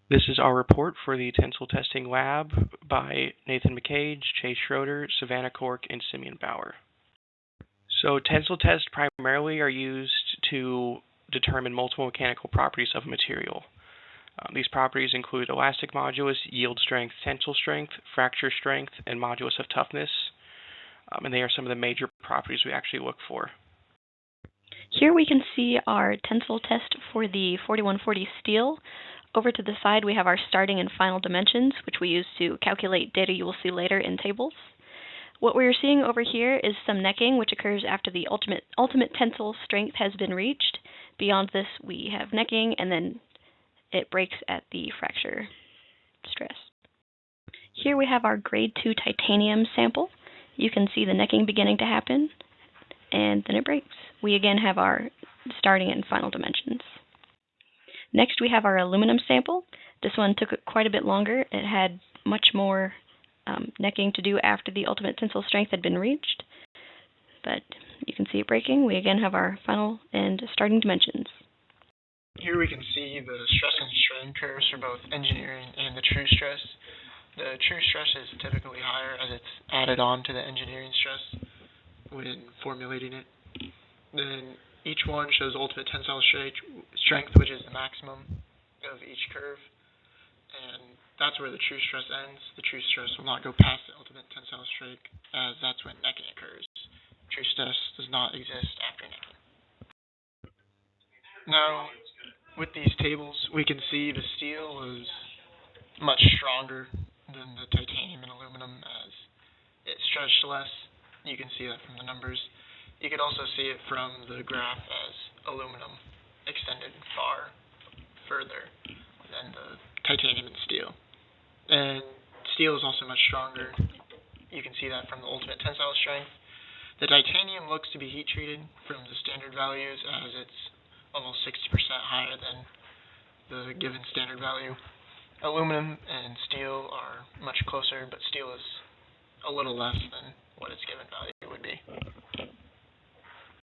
This is our report for the Tensile Testing Lab by Nathan McKeage, Chase Schroeder, Savannah, Cork, and Simeon Bauer. So tensile tests primarily are used to determine multiple mechanical properties of a material. These properties include elastic modulus, yield strength, tensile strength, fracture strength, and modulus of toughness. And they are some of the major properties we actually look for. Here we can see our tensile test for the 4140 steel. Over to the side we have our starting and final dimensions, which we use to calculate data you will see later in tables. What we are seeing over here is some necking, which occurs after the ultimate tensile strength has been reached. Beyond this we have necking, and then it breaks at the fracture stress. Here we have our grade 2 titanium sample. You can see the necking beginning to happen, and then it breaks. We again have our starting and final dimensions. Next we have our aluminum sample. This one took quite a bit longer. It had much more necking to do after the ultimate tensile strength had been reached, but you can see it breaking. We again have our final and starting dimensions. Here we can see the stress and strain curves for both engineering and the true stress. The true stress is typically higher as it's added on to the engineering stress when formulating it. Then each one shows ultimate tensile strength, which is the maximum of each curve, and that's where the true stress ends. The true stress will not go past the ultimate tensile strength, as that's when necking occurs. True stress does not exist after necking. Now, with these tables, we can see the steel is much stronger than the titanium and aluminum as it stretched less. You can see that from the numbers. You could also see it from the graph as aluminum extended far further than the titanium and steel. And steel is also much stronger. You can see that from the ultimate tensile strength. The titanium looks to be heat treated from the standard values as it's almost 60% higher than the given standard value. Aluminum and steel are much closer, but steel is a little less than what its given value would be.